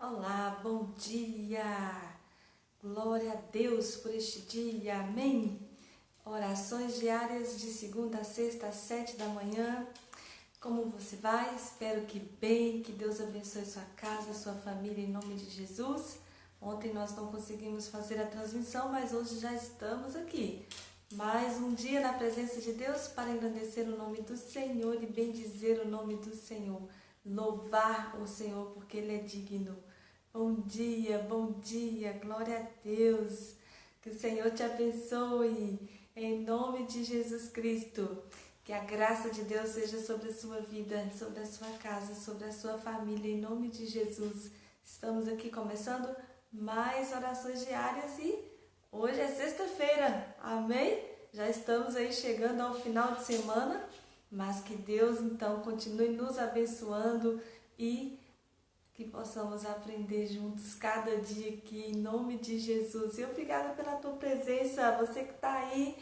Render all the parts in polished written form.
Olá, bom dia! Glória a Deus por este dia, amém? Orações diárias de segunda a sexta às 7 da manhã. Como você vai? Espero que bem, que Deus abençoe sua casa, sua família, em nome de Jesus. Ontem nós não conseguimos fazer a transmissão, mas hoje já estamos aqui. Mais um dia na presença de Deus para engrandecer o nome do Senhor e bendizer o nome do Senhor. Louvar o Senhor porque Ele é digno. Bom dia, glória a Deus. Que o Senhor te abençoe, em nome de Jesus Cristo. Que a graça de Deus seja sobre a sua vida, sobre a sua casa, sobre a sua família, em nome de Jesus. Estamos aqui começando mais orações diárias e hoje é sexta-feira, amém? Já estamos aí chegando ao final de semana, mas que Deus então continue nos abençoando e que possamos aprender juntos cada dia aqui, em nome de Jesus. E obrigada pela tua presença, você que está aí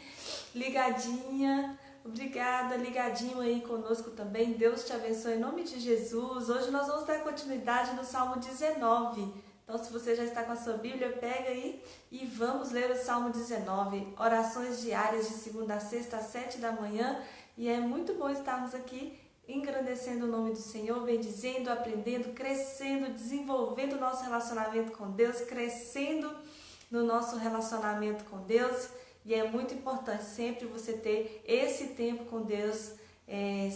ligadinha, obrigada, ligadinho aí conosco também. Deus te abençoe em nome de Jesus. Hoje nós vamos dar continuidade no Salmo 19. Então, se você já está com a sua Bíblia, pega aí e vamos ler o Salmo 19. Orações diárias de segunda a sexta às 7 da manhã. E é muito bom estarmos aqui engrandecendo o nome do Senhor, bendizendo, aprendendo, crescendo, desenvolvendo o nosso relacionamento com Deus, crescendo no nosso relacionamento com Deus. E é muito importante sempre você ter esse tempo com Deus,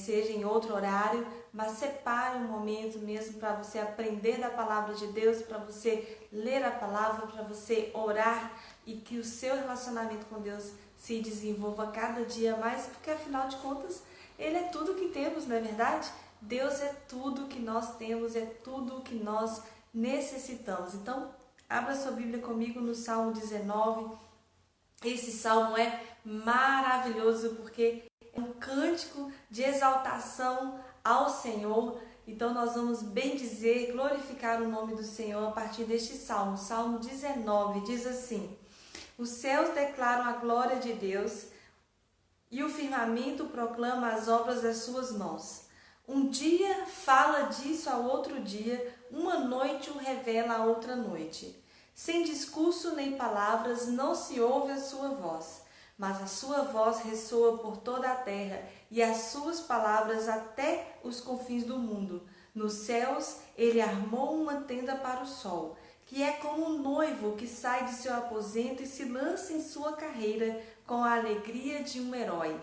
seja em outro horário, mas separe um momento mesmo para você aprender da palavra de Deus, para você ler a palavra, para você orar e que o seu relacionamento com Deus se desenvolva cada dia mais, porque afinal de contas, Ele é tudo que temos, não é verdade? Deus é tudo que nós temos, é tudo que nós necessitamos. Então, abra sua Bíblia comigo no Salmo 19. Esse salmo é maravilhoso porque é um cântico de exaltação ao Senhor. Então, nós vamos bendizer, glorificar o nome do Senhor a partir deste salmo. Salmo 19 diz assim: os céus declaram a glória de Deus e o firmamento proclama as obras das suas mãos. Um dia fala disso ao outro dia, uma noite o revela a outra noite. Sem discurso nem palavras não se ouve a sua voz, mas a sua voz ressoa por toda a terra e as suas palavras até os confins do mundo. Nos céus ele armou uma tenda para o sol, que é como um noivo que sai de seu aposento e se lança em sua carreira com a alegria de um herói.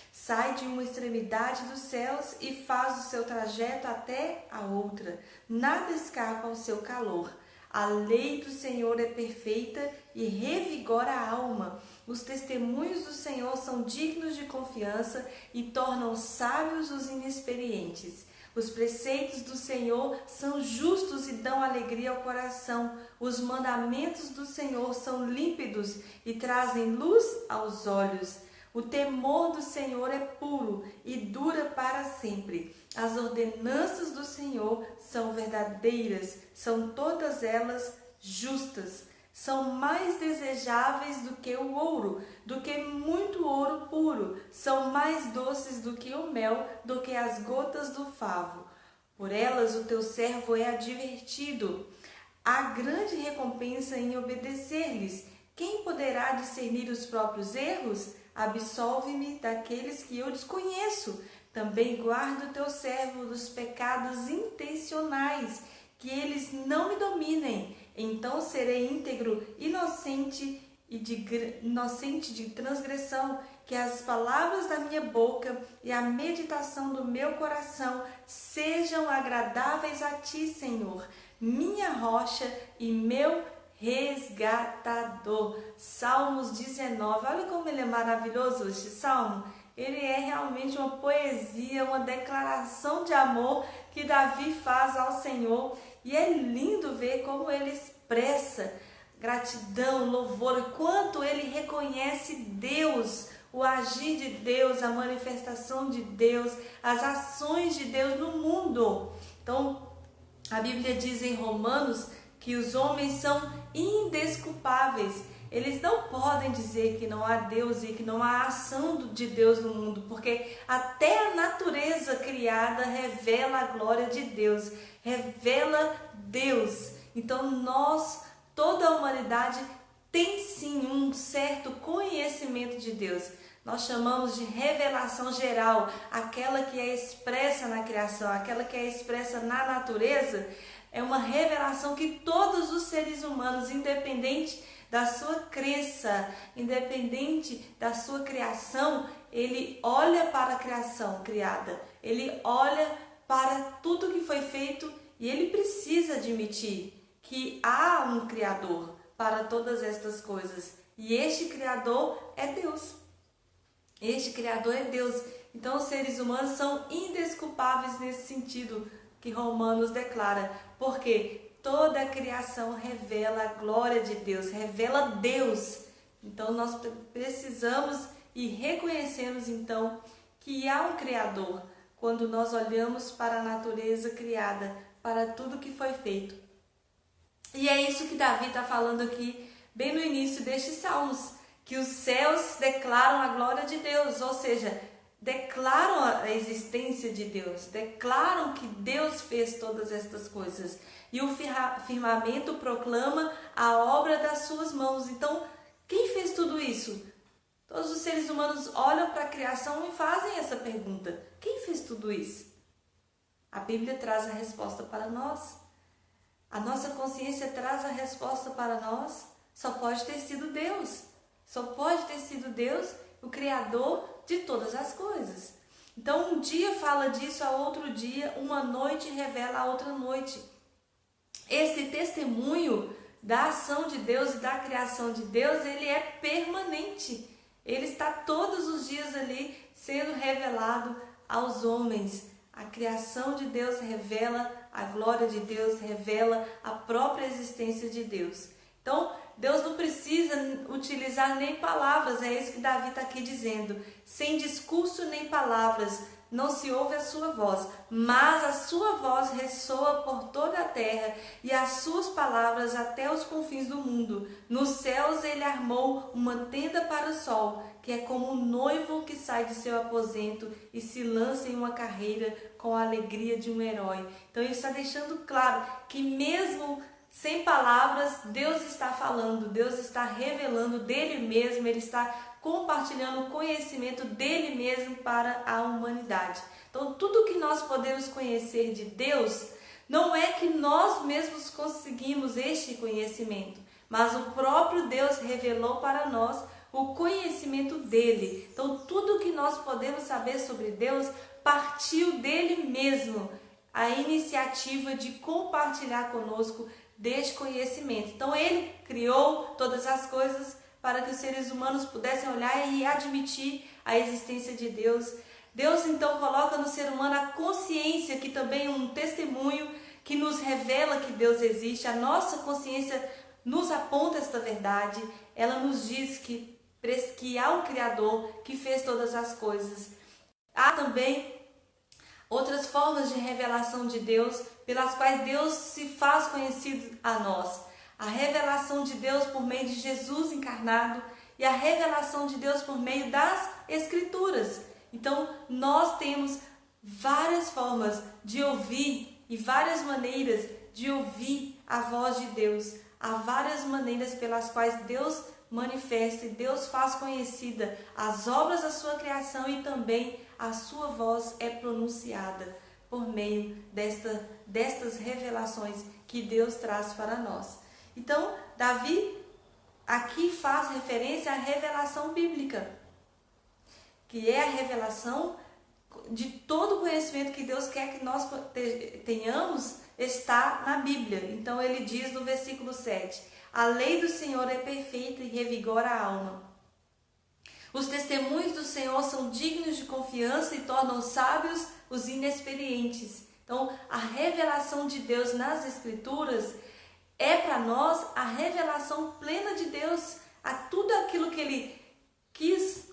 Sai de uma extremidade dos céus e faz o seu trajeto até a outra. Nada escapa ao seu calor. A lei do Senhor é perfeita e revigora a alma. Os testemunhos do Senhor são dignos de confiança e tornam sábios os inexperientes. Os preceitos do Senhor são justos e dão alegria ao coração. Os mandamentos do Senhor são límpidos e trazem luz aos olhos. O temor do Senhor é puro e dura para sempre. As ordenanças do Senhor são verdadeiras, são todas elas justas. São mais desejáveis do que o ouro, do que muito ouro puro. São mais doces do que o mel, do que as gotas do favo. Por elas o teu servo é advertido. Há grande recompensa em obedecer-lhes. Quem poderá discernir os próprios erros? Absolve-me daqueles que eu desconheço. Também guarda o teu servo dos pecados intencionais, que eles não me dominem. Então serei íntegro, inocente de transgressão, que as palavras da minha boca e a meditação do meu coração sejam agradáveis a ti, Senhor, minha rocha e meu resgatador. Salmos 19, olha como ele é maravilhoso este salmo. Ele é realmente uma poesia, uma declaração de amor que Davi faz ao Senhor. E é lindo ver como ele expressa gratidão, louvor, e quanto ele reconhece Deus, o agir de Deus, a manifestação de Deus, as ações de Deus no mundo. Então, a Bíblia diz em Romanos que os homens são indesculpáveis. Eles não podem dizer que não há Deus e que não há ação de Deus no mundo, porque até a natureza criada revela a glória de Deus, revela Deus. Então toda a humanidade tem sim um certo conhecimento de Deus. Nós chamamos de revelação geral, aquela que é expressa na criação, aquela que é expressa na natureza, é uma revelação que todos os seres humanos, independente da sua crença, independente da sua criação, ele olha para a criação criada, ele olha para tudo que foi feito e ele precisa admitir que há um Criador para todas estas coisas. E este Criador é Deus. Este Criador é Deus. Então os seres humanos são indesculpáveis nesse sentido que Romanos declara. Porque toda a criação revela a glória de Deus, revela Deus. Então nós precisamos e reconhecemos então que há um Criador quando nós olhamos para a natureza criada, para tudo que foi feito. E é isso que Davi está falando aqui, bem no início destes salmos, que os céus declaram a glória de Deus, ou seja, declaram a existência de Deus, declaram que Deus fez todas estas coisas. E o firmamento proclama a obra das suas mãos. Então, quem fez tudo isso? Todos os seres humanos olham para a criação e fazem essa pergunta: quem fez tudo isso? A Bíblia traz a resposta para nós. A nossa consciência traz a resposta para nós. Só pode ter sido Deus. Só pode ter sido Deus, o Criador de todas as coisas. Então, um dia fala disso, a outro dia, uma noite revela a outra noite. Esse testemunho da ação de Deus e da criação de Deus, ele é permanente. Ele está todos os dias ali sendo revelado aos homens. A criação de Deus revela a glória de Deus, revela a própria existência de Deus. Então, Deus não precisa utilizar nem palavras, é isso que Davi está aqui dizendo. Sem discurso nem palavras, não se ouve a sua voz, mas a sua voz ressoa por toda a terra e as suas palavras até os confins do mundo. Nos céus ele armou uma tenda para o sol, que é como um noivo que sai de seu aposento e se lança em uma carreira com a alegria de um herói. Então ele está deixando claro que mesmo sem palavras, Deus está falando, Deus está revelando dele mesmo, ele está compartilhando o conhecimento dele mesmo para a humanidade. Então, tudo que nós podemos conhecer de Deus, não é que nós mesmos conseguimos este conhecimento, mas o próprio Deus revelou para nós o conhecimento dele. Então, tudo que nós podemos saber sobre Deus partiu dele mesmo, a iniciativa de compartilhar conosco deste conhecimento. Então ele criou todas as coisas para que os seres humanos pudessem olhar e admitir a existência de Deus. Deus então coloca no ser humano a consciência, que também é um testemunho que nos revela que Deus existe. A nossa consciência nos aponta esta verdade. Ela nos diz que há um Criador que fez todas as coisas. Há também outras formas de revelação de Deus, pelas quais Deus se faz conhecido a nós. A revelação de Deus por meio de Jesus encarnado e a revelação de Deus por meio das Escrituras. Então, nós temos várias formas de ouvir e várias maneiras de ouvir a voz de Deus. Há várias maneiras pelas quais Deus manifesta e Deus faz conhecida as obras da sua criação e também a sua voz é pronunciada por meio destas revelações que Deus traz para nós. Então, Davi aqui faz referência à revelação bíblica, que é a revelação de todo o conhecimento que Deus quer que nós tenhamos, está na Bíblia. Então ele diz no versículo 7, a lei do Senhor é perfeita e revigora a alma. Os testemunhos do Senhor são dignos de confiança e tornam sábios os inexperientes. Então, a revelação de Deus nas Escrituras é para nós a revelação plena de Deus. A tudo aquilo que Ele quis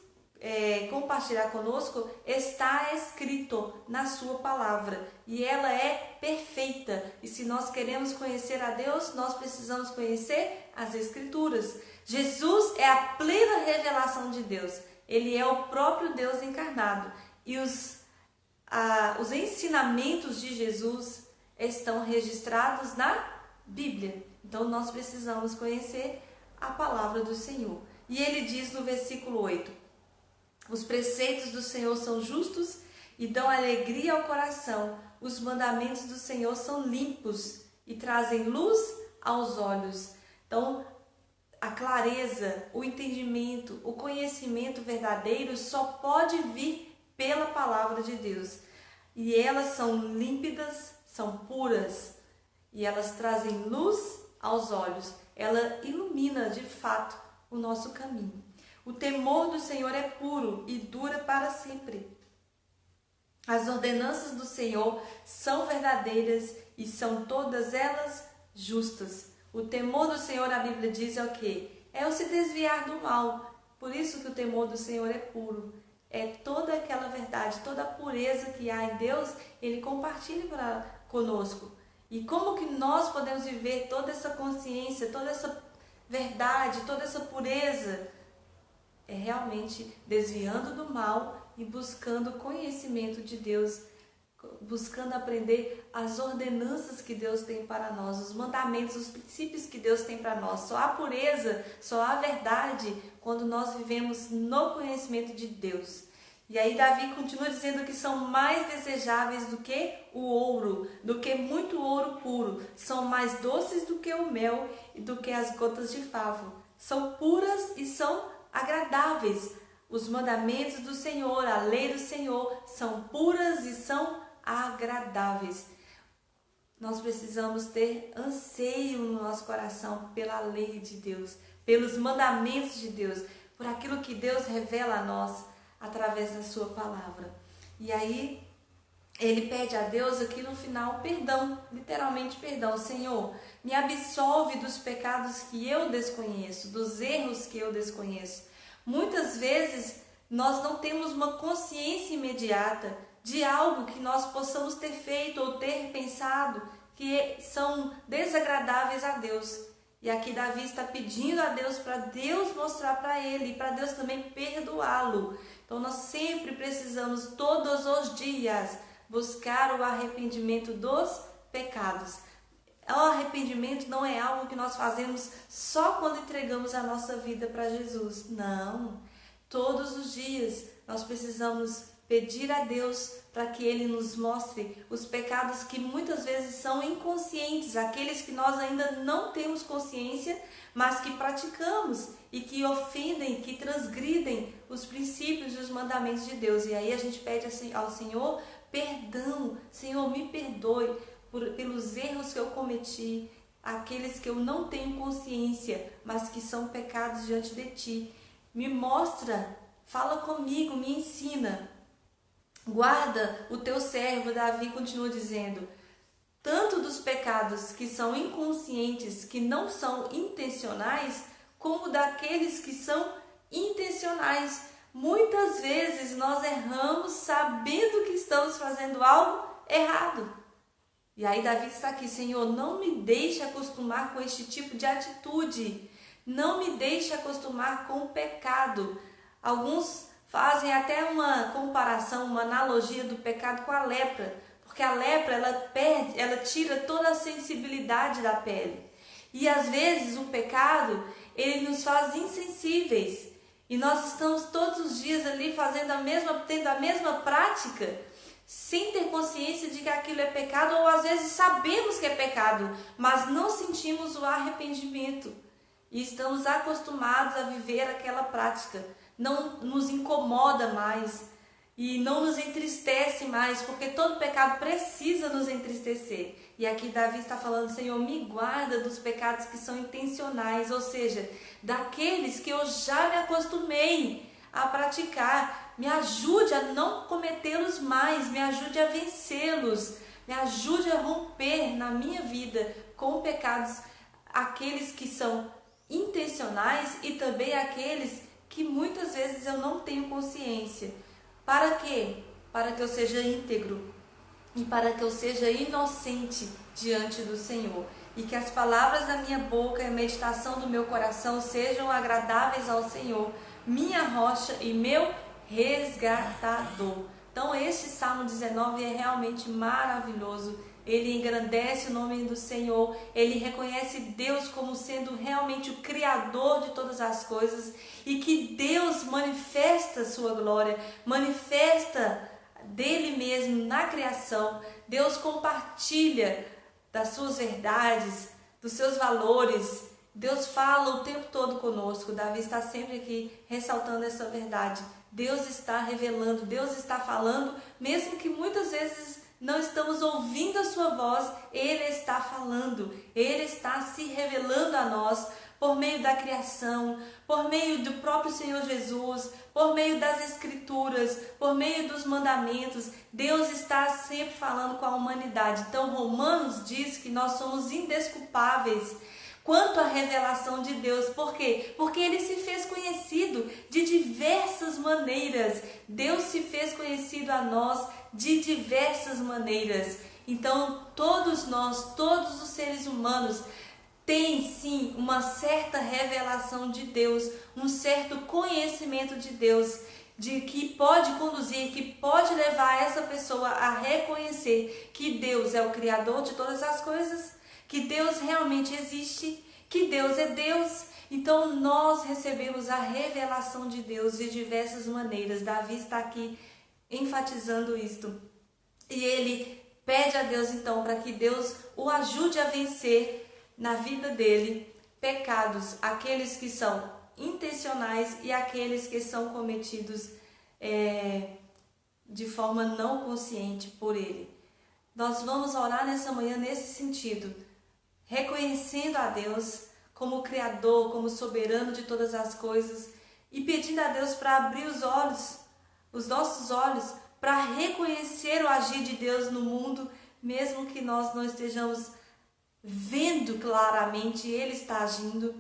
compartilhar conosco está escrito na sua palavra. E ela é perfeita. E se nós queremos conhecer a Deus, nós precisamos conhecer as Escrituras. Jesus é a plena revelação de Deus. Ele é o próprio Deus encarnado. E os ensinamentos de Jesus estão registrados na Bíblia. Então nós precisamos conhecer a palavra do Senhor. E ele diz no versículo 8: os preceitos do Senhor são justos e dão alegria ao coração. Os mandamentos do Senhor são limpos e trazem luz aos olhos. Então, a clareza, o entendimento, o conhecimento verdadeiro só pode vir pela palavra de Deus. E elas são límpidas, são puras, e elas trazem luz aos olhos. Ela ilumina de fato o nosso caminho. O temor do Senhor é puro e dura para sempre. As ordenanças do Senhor são verdadeiras e são todas elas justas. O temor do Senhor, a Bíblia diz, é o quê? É o se desviar do mal. Por isso que o temor do Senhor é puro. É toda aquela verdade, toda a pureza que há em Deus, Ele compartilha conosco. E como que nós podemos viver toda essa consciência, toda essa verdade, toda essa pureza? É realmente desviando do mal e buscando o conhecimento de Deus, buscando aprender as ordenanças que Deus tem para nós, os mandamentos, os princípios que Deus tem para nós. Só há pureza, só há verdade quando nós vivemos no conhecimento de Deus. E aí Davi continua dizendo que são mais desejáveis do que o ouro, do que muito ouro puro. São mais doces do que o mel e do que as gotas de favo. São puras e são agradáveis. Os mandamentos do Senhor, a lei do Senhor, são puras e são agradáveis. Nós precisamos ter anseio no nosso coração pela lei de Deus, pelos mandamentos de Deus, por aquilo que Deus revela a nós através da sua palavra. E aí ele pede a Deus aqui no final perdão, literalmente perdão. Senhor, me absolve dos pecados que eu desconheço, dos erros que eu desconheço. Muitas vezes nós não temos uma consciência imediata de algo que nós possamos ter feito ou ter pensado que são desagradáveis a Deus. E aqui Davi está pedindo a Deus para Deus mostrar para ele e para Deus também perdoá-lo. Então nós sempre precisamos todos os dias buscar o arrependimento dos pecados. O arrependimento não é algo que nós fazemos só quando entregamos a nossa vida para Jesus. Não. Todos os dias nós precisamos pedir a Deus para que Ele nos mostre os pecados que muitas vezes são inconscientes, aqueles que nós ainda não temos consciência, mas que praticamos e que ofendem, que transgridem os princípios e os mandamentos de Deus. E aí a gente pede ao Senhor perdão. Senhor, me perdoe pelos erros que eu cometi, aqueles que eu não tenho consciência, mas que são pecados diante de Ti. Me mostra, fala comigo, me ensina. Guarda o teu servo. Davi continua dizendo, tanto dos pecados que são inconscientes, que não são intencionais, como daqueles que são intencionais. Muitas vezes nós erramos sabendo que estamos fazendo algo errado. E aí Davi está aqui, Senhor, não me deixe acostumar com este tipo de atitude. Não me deixe acostumar com o pecado. Alguns fazem até uma comparação, uma analogia do pecado com a lepra. Porque a lepra, ela tira toda a sensibilidade da pele. E às vezes o pecado, ele nos faz insensíveis. E nós estamos todos os dias ali tendo a mesma prática, sem ter consciência de que aquilo é pecado, ou às vezes sabemos que é pecado, mas não sentimos o arrependimento. E estamos acostumados a viver aquela prática. Não nos incomoda mais e não nos entristece mais, porque todo pecado precisa nos entristecer. E aqui Davi está falando, Senhor, me guarda dos pecados que são intencionais, ou seja, daqueles que eu já me acostumei a praticar. Me ajude a não cometê-los mais, me ajude a vencê-los, me ajude a romper na minha vida com pecados, aqueles que são intencionais e também aqueles que muitas vezes eu não tenho consciência. Para quê? Para que eu seja íntegro e para que eu seja inocente diante do Senhor. E que as palavras da minha boca e a meditação do meu coração sejam agradáveis ao Senhor, minha rocha e meu resgatador. Então este Salmo 19 é realmente maravilhoso ele engrandece o nome do Senhor, ele reconhece Deus como sendo realmente o Criador de todas as coisas e que Deus manifesta sua glória, manifesta dele mesmo na criação. Deus compartilha das suas verdades, dos seus valores. Deus fala o tempo todo conosco. Davi está sempre aqui ressaltando essa verdade. Deus está revelando, Deus está falando, mesmo que muitas vezes não estamos ouvindo a sua voz, Ele está falando, Ele está se revelando a nós por meio da criação, por meio do próprio Senhor Jesus, por meio das Escrituras, por meio dos mandamentos. Deus está sempre falando com a humanidade. Então, Romanos diz que nós somos indesculpáveis quanto à revelação de Deus. Por quê? Porque Ele se fez conhecido de diversas maneiras. Deus se fez conhecido a nós de diversas maneiras. Então, todos nós, todos os seres humanos, têm sim uma certa revelação de Deus, um certo conhecimento de Deus, de que pode conduzir, que pode levar essa pessoa a reconhecer que Deus é o Criador de todas as coisas, que Deus realmente existe, que Deus é Deus. Então nós recebemos a revelação de Deus de diversas maneiras. Davi está aqui enfatizando isto. E ele pede a Deus então para que Deus o ajude a vencer na vida dele pecados, aqueles que são intencionais e aqueles que são cometidos de forma não consciente por ele. Nós vamos orar nessa manhã nesse sentido, reconhecendo a Deus como Criador, como soberano de todas as coisas e pedindo a Deus para abrir os olhos, os nossos olhos, para reconhecer o agir de Deus no mundo, mesmo que nós não estejamos vendo claramente, Ele está agindo.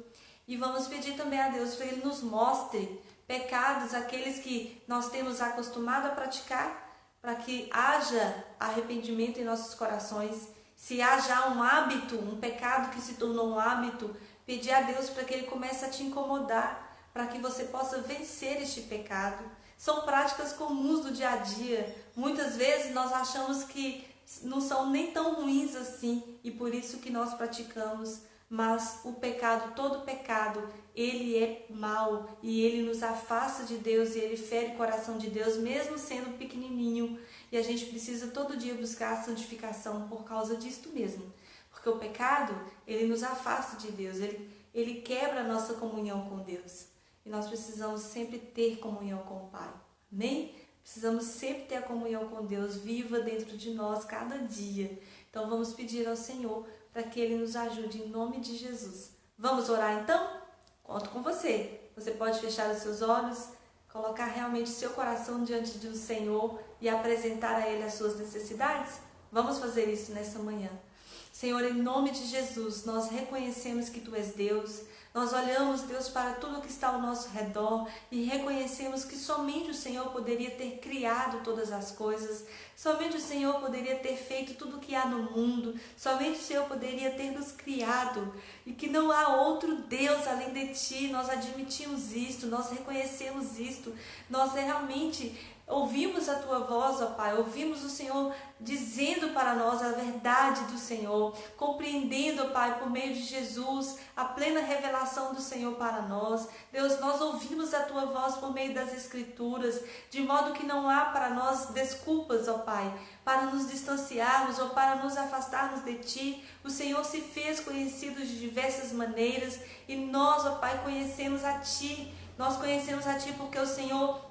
E vamos pedir também a Deus para Ele nos mostre pecados, aqueles que nós temos acostumado a praticar, para que haja arrependimento em nossos corações. Se há já um hábito, um pecado que se tornou um hábito, pedir a Deus para que Ele comece a te incomodar, para que você possa vencer este pecado. São práticas comuns do dia a dia. Muitas vezes nós achamos que não são nem tão ruins assim, e por isso que nós praticamos. Mas o pecado, todo pecado, ele é mau e ele nos afasta de Deus e ele fere o coração de Deus, mesmo sendo pequenininho. E a gente precisa todo dia buscar a santificação por causa disto mesmo. Porque o pecado, ele nos afasta de Deus, ele quebra a nossa comunhão com Deus. E nós precisamos sempre ter comunhão com o Pai. Amém? Precisamos sempre ter a comunhão com Deus viva dentro de nós cada dia. Então vamos pedir ao Senhor para que Ele nos ajude em nome de Jesus. Vamos orar então? Conto com você. Você pode fechar os seus olhos, colocar realmente o seu coração diante do Senhor e apresentar a Ele as suas necessidades? Vamos fazer isso nessa manhã. Senhor, em nome de Jesus, nós reconhecemos que Tu és Deus. Nós olhamos, Deus, para tudo que está ao nosso redor e reconhecemos que somente o Senhor poderia ter criado todas as coisas, somente o Senhor poderia ter feito tudo o que há no mundo, somente o Senhor poderia ter nos criado e que não há outro Deus além de Ti. Nós admitimos isto, nós reconhecemos isto, nós realmente ouvimos a Tua voz, ó Pai, ouvimos o Senhor dizendo para nós a verdade do Senhor, compreendendo, ó Pai, por meio de Jesus, a plena revelação do Senhor para nós. Deus, nós ouvimos a Tua voz por meio das Escrituras, de modo que não há para nós desculpas, ó Pai, para nos distanciarmos ou para nos afastarmos de Ti. O Senhor se fez conhecido de diversas maneiras e nós, ó Pai, conhecemos a Ti. Nós conhecemos a Ti porque o Senhor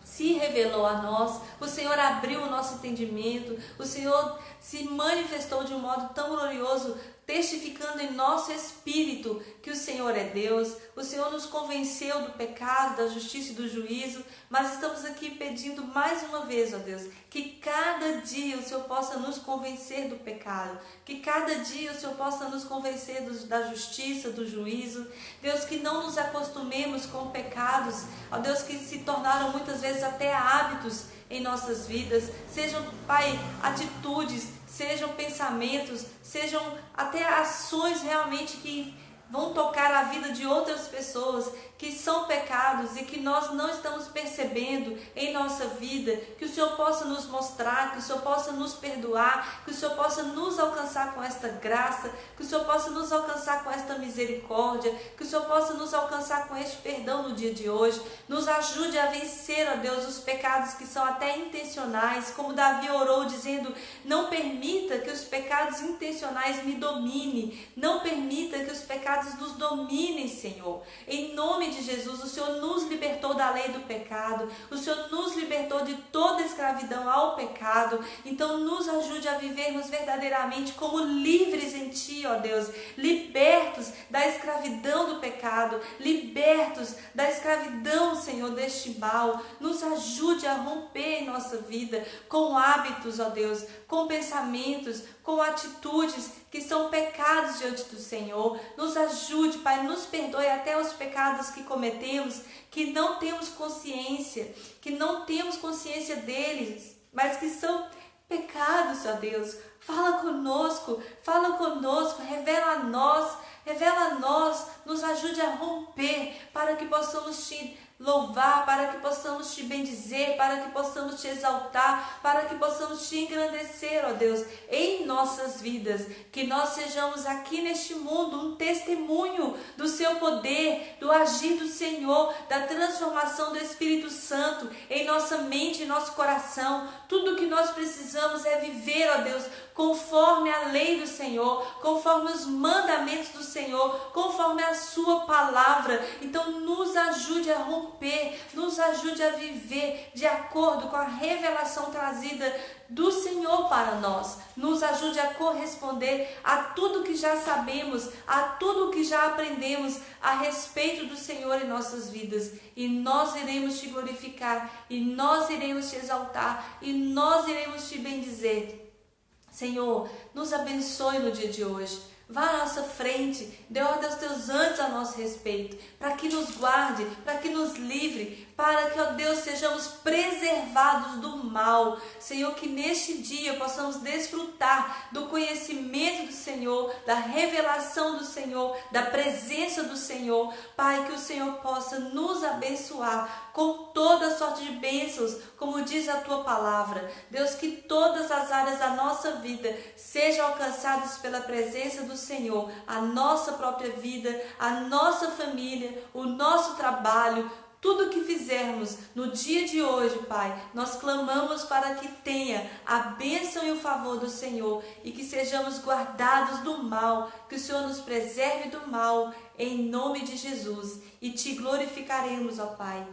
se revelou a nós, o Senhor abriu o nosso entendimento, o Senhor se manifestou de um modo tão glorioso, testificando em nosso espírito que o Senhor é Deus. O Senhor nos convenceu do pecado, da justiça e do juízo, mas estamos aqui pedindo mais uma vez, ó Deus, que cada dia o Senhor possa nos convencer do pecado, que cada dia o Senhor possa nos convencer da justiça, do juízo. Deus, que não nos acostumemos com pecados, ó Deus, que se tornaram muitas vezes até hábitos em nossas vidas, sejam, Pai, atitudes, sejam pensamentos, sejam até ações realmente que vão tocar a vida de outras pessoas que são pecados e que nós não estamos percebendo em nossa vida, que o Senhor possa nos mostrar, que o Senhor possa nos perdoar, que o Senhor possa nos alcançar com esta graça, que o Senhor possa nos alcançar com esta misericórdia, que o Senhor possa nos alcançar com este perdão no dia de hoje. Nos ajude a vencer, ó Deus, os pecados que são até intencionais, como Davi orou dizendo: não permita que os pecados intencionais me dominem, não permita que os pecados nos dominem, Senhor. Em nome de Jesus, o Senhor nos libertou da lei do pecado, o Senhor nos libertou de toda escravidão ao pecado. Então nos ajude a vivermos verdadeiramente como livres em Ti, ó Deus, libertos da escravidão do pecado, libertos da escravidão, Senhor, deste mal. Nos ajude a romper em nossa vida com hábitos, ó Deus, com pensamentos, com atitudes que são pecados diante do Senhor. Nos ajude, Pai, nos perdoe até os pecados que cometemos, que não temos consciência deles, mas que são pecados, ó Deus. Fala conosco, revela a nós, nos ajude a romper, para que possamos Te louvar, para que possamos Te bendizer, para que possamos Te exaltar, para que possamos Te engrandecer, ó Deus, em nossas vidas. Que nós sejamos aqui neste mundo um testemunho do Seu poder, do agir do Senhor, da transformação do Espírito Santo em nossa mente, em nosso coração. Tudo que nós precisamos é viver, ó Deus, conforme a lei do Senhor, conforme os mandamentos do Senhor, conforme a Sua palavra. Então nos ajude a romper, nos ajude a viver de acordo com a revelação trazida do Senhor para nós. Nos ajude a corresponder a tudo que já sabemos, a tudo que já aprendemos a respeito do Senhor em nossas vidas. E nós iremos Te glorificar, e nós iremos Te exaltar, e nós iremos Te bendizer. Senhor, nos abençoe no dia de hoje. Vá à nossa frente, dê ordem aos Teus anjos a nosso respeito, para que nos guarde, para que nos livre, para que, ó Deus, sejamos preservados do mal. Senhor, que neste dia possamos desfrutar do conhecimento do Senhor, da revelação do Senhor, da presença do Senhor. Pai, que o Senhor possa nos abençoar com toda sorte de bênçãos, como diz a Tua palavra. Deus, que todas as áreas da nossa vida sejam alcançadas pela presença do Senhor, a nossa própria vida, a nossa família, o nosso trabalho, tudo que fizermos no dia de hoje, Pai, nós clamamos para que tenha a bênção e o favor do Senhor e que sejamos guardados do mal, que o Senhor nos preserve do mal, em nome de Jesus. E Te glorificaremos, ó Pai,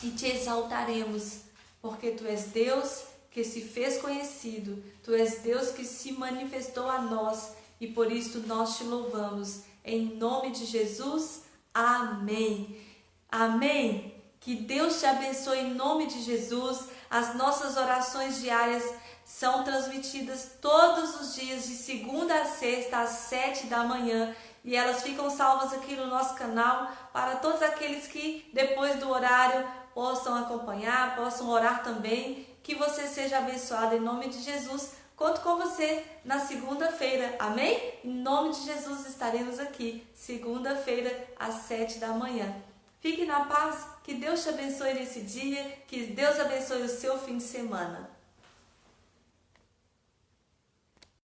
e Te exaltaremos, porque Tu és Deus que se fez conhecido, Tu és Deus que se manifestou a nós, e por isso nós Te louvamos. Em nome de Jesus, amém. Amém. Que Deus te abençoe em nome de Jesus. As nossas orações diárias são transmitidas todos os dias, de segunda a sexta, às 7 da manhã. E elas ficam salvas aqui no nosso canal, para todos aqueles que depois do horário possam acompanhar, possam orar também. Que você seja abençoado em nome de Jesus. Conto com você na segunda-feira, amém? Em nome de Jesus estaremos aqui, segunda-feira, às 7 da manhã. Fique na paz, que Deus te abençoe nesse dia, que Deus abençoe o seu fim de semana.